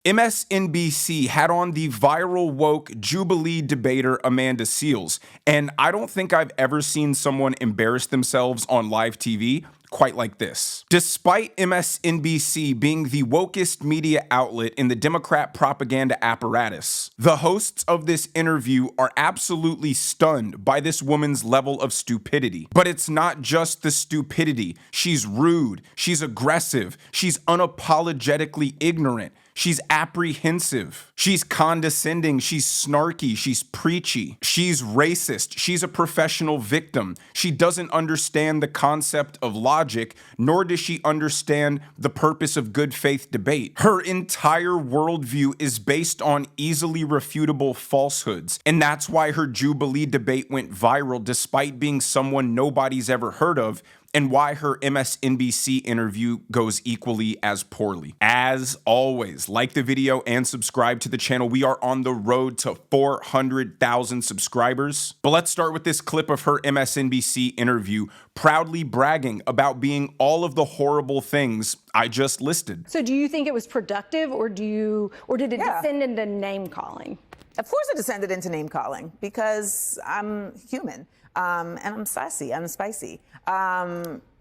MSNBC had on the viral woke Jubilee debater Amanda Seales, and I don't think I've ever seen someone embarrass themselves on live TV quite like this. Despite MSNBC being the wokest media outlet in the Democrat propaganda apparatus, the hosts of this interview are absolutely stunned by this woman's level of stupidity. But it's not just the stupidity. She's rude, she's aggressive, she's unapologetically ignorant. She's apprehensive. She's condescending. She's snarky. She's preachy. She's racist. She's a professional victim. She doesn't understand the concept of logic, nor does she understand the purpose of good faith debate. Her entire worldview is based on easily refutable falsehoods, and that's why her Jubilee debate went viral despite being someone nobody's ever heard of, and why her MSNBC interview goes equally as poorly. As always, like the video and subscribe to the channel. We are on the road to 400,000 subscribers. But let's start with this clip of her MSNBC interview, proudly bragging about being all of the horrible things I just listed. So do you think it was productive, or did it descend into name calling? Of course it descended into name calling, because I'm human. And I'm sassy, I'm spicy.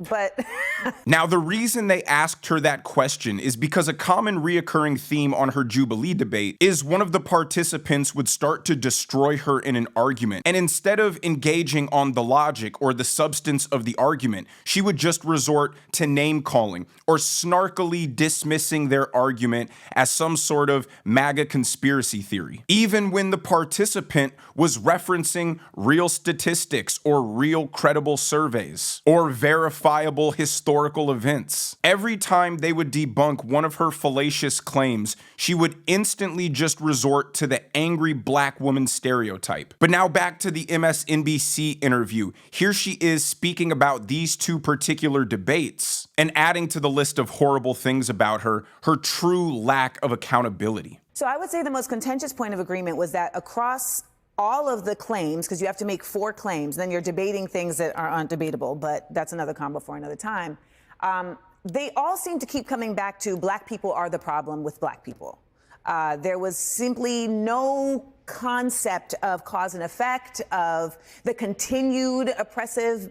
But now, the reason they asked her that question is because a common reoccurring theme on her Jubilee debate is one of the participants would start to destroy her in an argument. And instead of engaging on the logic or the substance of the argument, she would just resort to name calling or snarkily dismissing their argument as some sort of MAGA conspiracy theory. Even when the participant was referencing real statistics or real credible surveys or verifiable historical events. Every time they would debunk one of her fallacious claims, she would instantly just resort to the angry black woman stereotype. But now back to the MSNBC interview. Here she is speaking about these two particular debates and adding to the list of horrible things about her, her true lack of accountability. So I would say the most contentious point of agreement was that across all of the claims, because you have to make 4 claims, then you're debating things that are undebatable, but that's another combo for another time. They all seem to keep coming back to black people are the problem with black people. There was simply no concept of cause and effect, of the continued oppressive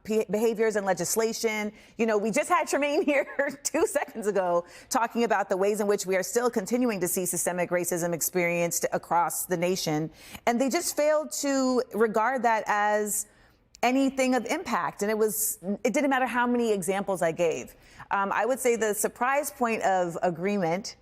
behaviors and legislation. You know, we just had Tremaine here 2 seconds ago talking about the ways in which we are still continuing to see systemic racism experienced across the nation. And they just failed to regard that as anything of impact. And it didn't matter how many examples I gave. I would say the surprise point of agreement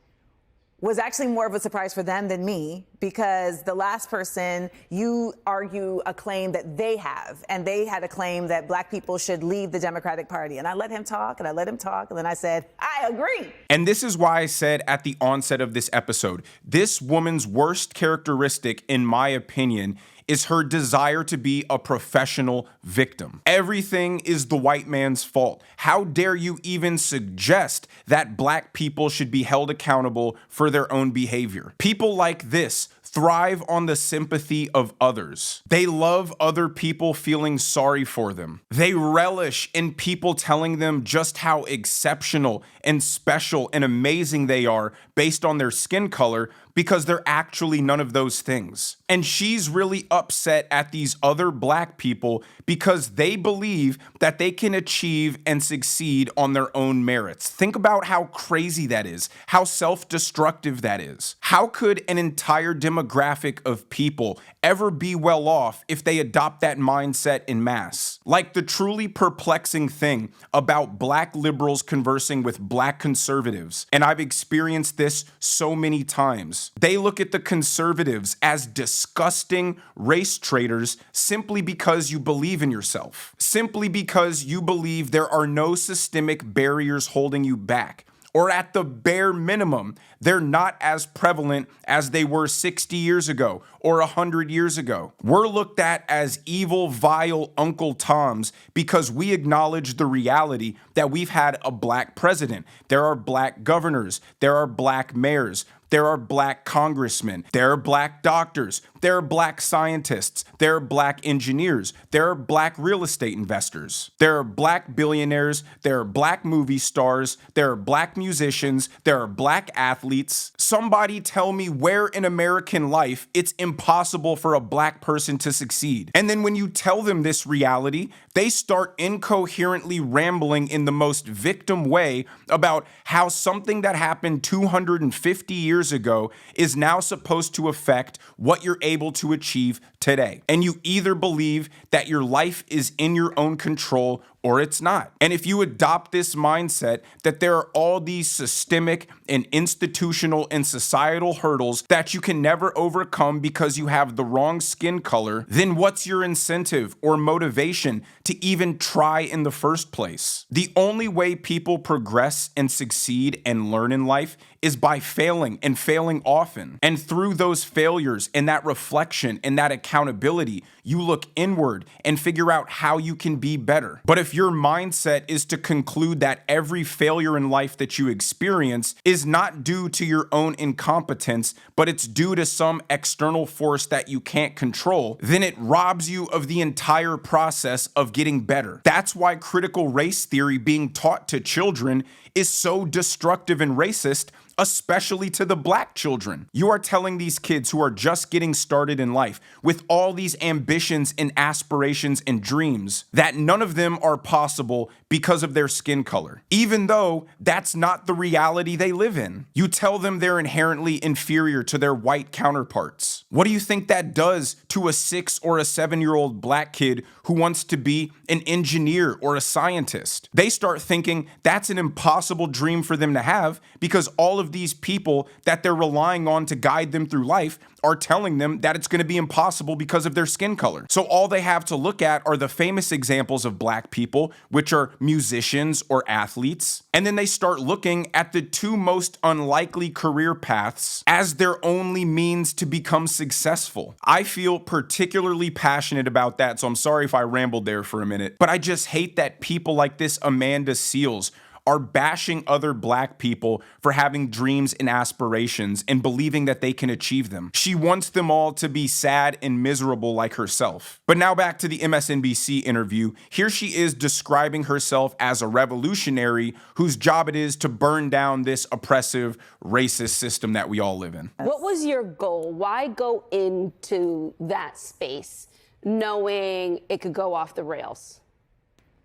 was actually more of a surprise for them than me, because the last person, you argue a claim that they have, and they had a claim that black people should leave the Democratic Party. And I let him talk, and I let him talk, and then I said, I agree. And this is why I said at the onset of this episode, this woman's worst characteristic, in my opinion, is her desire to be a professional victim. Everything is the white man's fault. How dare you even suggest that black people should be held accountable for their own behavior? People like this thrive on the sympathy of others. They love other people feeling sorry for them. They relish in people telling them just how exceptional and special and amazing they are based on their skin color, because they're actually none of those things. And she's really upset at these other black people because they believe that they can achieve and succeed on their own merits. Think about how crazy that is, how self-destructive that is. How could an entire demographic of people ever be well off if they adopt that mindset in mass? Like the truly perplexing thing about black liberals conversing with black conservatives, and I've experienced this so many times. They look at the conservatives as disgusting race traitors simply because you believe in yourself, simply because you believe there are no systemic barriers holding you back. Or at the bare minimum, they're not as prevalent as they were 60 years ago or 100 years ago. We're looked at as evil, vile Uncle Toms because we acknowledge the reality that we've had a black president. There are black governors. There are black mayors. There are black congressmen. There are black doctors. There are black scientists. There are black engineers. There are black real estate investors. There are black billionaires. There are black movie stars. There are black musicians. There are black athletes. athletes. Somebody tell me where in American life it's impossible for a black person to succeed. And then when you tell them this reality, they start incoherently rambling in the most victim way about how something that happened 250 years ago is now supposed to affect what you're able to achieve today. And you either believe that your life is in your own control or it's not. And if you adopt this mindset that there are all these systemic and institutional and societal hurdles that you can never overcome because you have the wrong skin color, then what's your incentive or motivation to even try in the first place? The only way people progress and succeed and learn in life is by failing and failing often. And through those failures and that reflection and that accountability, you look inward and figure out how you can be better. But if your mindset is to conclude that every failure in life that you experience is not due to your own incompetence, but it's due to some external force that you can't control, then it robs you of the entire process of getting better. That's why critical race theory being taught to children is so destructive and racist, especially to the black children. You are telling these kids who are just getting started in life with all these ambitions and aspirations and dreams that none of them are possible because of their skin color, even though that's not the reality they live in. You tell them they're inherently inferior to their white counterparts. What do you think that does to a 6 or a 7-year-old black kid who wants to be an engineer or a scientist? They start thinking that's an impossible dream for them to have because all of these people that they're relying on to guide them through life are telling them that it's going to be impossible because of their skin color. So all they have to look at are the famous examples of black people, which are musicians or athletes. And then they start looking at the two most unlikely career paths as their only means to become successful. I feel particularly passionate about that, so I'm sorry if I rambled there for a minute. But I just hate that people like this Amanda Seales are bashing other black people for having dreams and aspirations and believing that they can achieve them. She wants them all to be sad and miserable like herself. But now back to the MSNBC interview. Here she is describing herself as a revolutionary whose job it is to burn down this oppressive, racist system that we all live in. What was your goal? Why go into that space knowing it could go off the rails?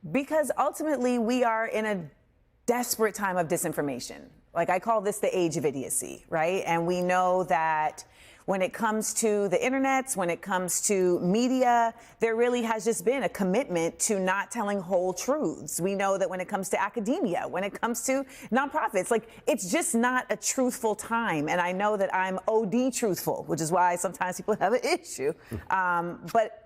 Because ultimately we are in a desperate time of disinformation. Like, I call this the age of idiocy, right? And we know that when it comes to the internets, when it comes to media, there really has just been a commitment to not telling whole truths. We know that when it comes to academia, when it comes to nonprofits, like, it's just not a truthful time. And I know that I'm OD truthful, which is why sometimes people have an issue. But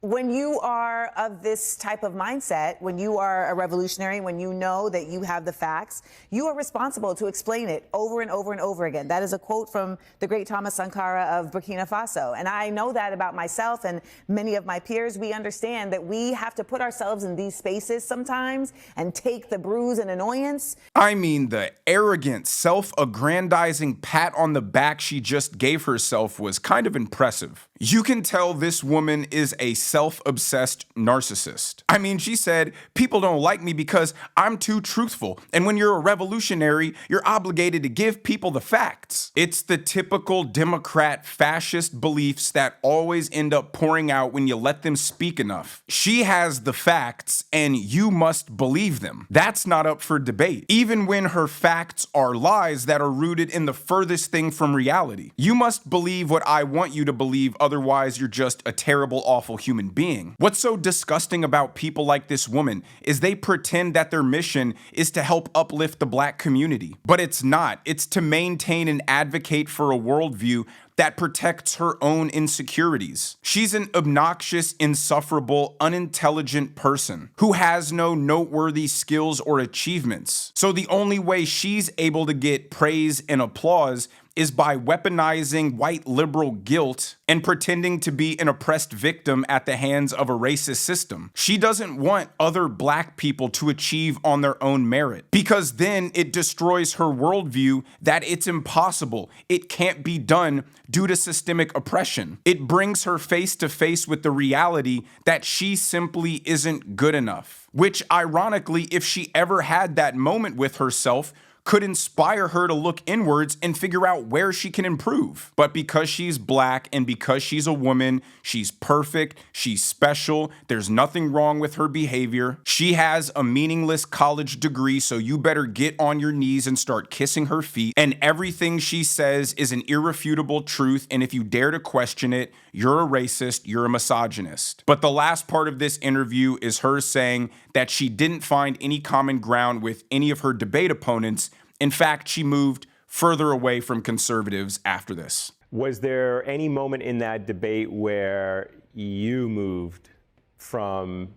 when you are of this type of mindset, when you are a revolutionary, when you know that you have the facts, you are responsible to explain it over and over and over again. That is a quote from the great Thomas Sankara of Burkina Faso. And I know that about myself and many of my peers. We understand that we have to put ourselves in these spaces sometimes and take the bruise and annoyance. I mean, the arrogant, self-aggrandizing pat on the back she just gave herself was kind of impressive. You can tell this woman is a self-obsessed narcissist. I mean, she said, people don't like me because I'm too truthful. And when you're a revolutionary, you're obligated to give people the facts. It's the typical Democrat fascist beliefs that always end up pouring out when you let them speak enough. She has the facts and you must believe them. That's not up for debate. Even when her facts are lies that are rooted in the furthest thing from reality. You must believe what I want you to believe, otherwise you're just a terrible, awful human being. What's so disgusting about people like this woman is they pretend that their mission is to help uplift the black community. But it's not. It's to maintain and advocate for a worldview that protects her own insecurities. She's an obnoxious, insufferable, unintelligent person who has no noteworthy skills or achievements. So the only way she's able to get praise and applause is by weaponizing white liberal guilt and pretending to be an oppressed victim at the hands of a racist system. She doesn't want other black people to achieve on their own merit, because then it destroys her worldview that it's impossible, it can't be done due to systemic oppression. It brings her face to face with the reality that she simply isn't good enough, which ironically, if she ever had that moment with herself, could inspire her to look inwards and figure out where she can improve. But because she's black and because she's a woman, she's perfect, she's special, there's nothing wrong with her behavior. She has a meaningless college degree, so you better get on your knees and start kissing her feet. And everything she says is an irrefutable truth, and if you dare to question it, you're a racist, you're a misogynist. But the last part of this interview is her saying that she didn't find any common ground with any of her debate opponents. In fact, she moved further away from conservatives after this. Was there any moment in that debate where you moved from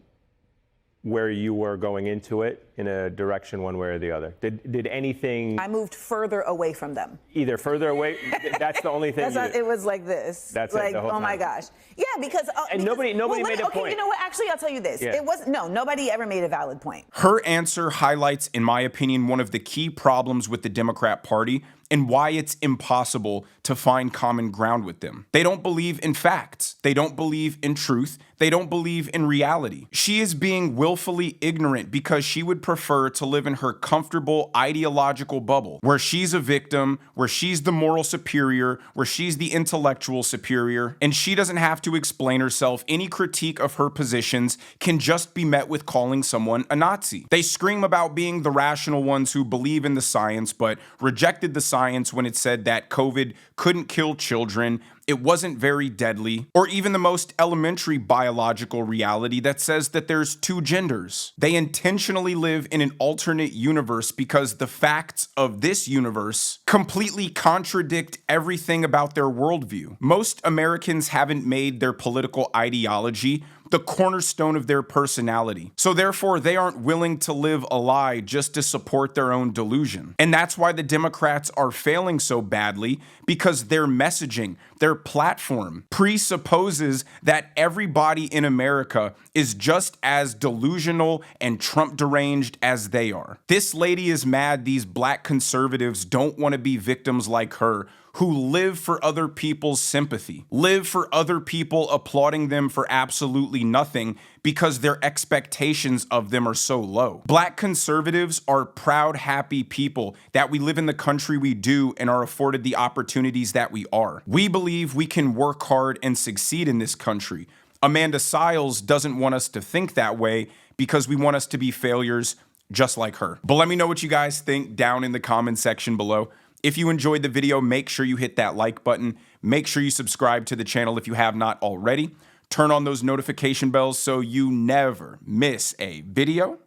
where you were going into it in a direction one way or the other? Did anything... I moved further away from them. Either further away? That's the only thing. It was like this. That's like, it, the whole oh my time. gosh. Yeah, because... And nobody made a point. Okay, you know what? Actually, I'll tell you this. Yeah. It was... No, nobody ever made a valid point. Her answer highlights, in my opinion, one of the key problems with the Democrat Party and why it's impossible to find common ground with them. They don't believe in facts. They don't believe in truth. They don't believe in reality. She is being willfully ignorant because she would prefer to live in her comfortable ideological bubble, where she's a victim, where she's the moral superior, where she's the intellectual superior, and she doesn't have to explain herself. Any critique of her positions can just be met with calling someone a Nazi. They scream about being the rational ones who believe in the science, but rejected the science when it said that COVID couldn't kill children, it wasn't very deadly, or even the most elementary biological reality that says that there's two genders. They intentionally live in an alternate universe because the facts of this universe completely contradict everything about their worldview. Most Americans haven't made their political ideology the cornerstone of their personality. So therefore, they aren't willing to live a lie just to support their own delusion. And that's why the Democrats are failing so badly, because their messaging, their platform presupposes that everybody in America is just as delusional and Trump deranged as they are. This lady is mad these black conservatives don't want to be victims like her, who live for other people's sympathy, live for other people applauding them for absolutely nothing because their expectations of them are so low. Black conservatives are proud, happy people that we live in the country we do and are afforded the opportunities that we are. We believe we can work hard and succeed in this country. Amanda Siles doesn't want us to think that way because we want us to be failures just like her. But let me know what you guys think down in the comment section below. If you enjoyed the video, make sure you hit that like button. Make sure you subscribe to the channel if you have not already. Turn on those notification bells so you never miss a video.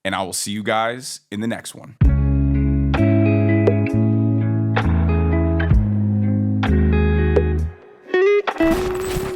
And I will see you guys in the next one.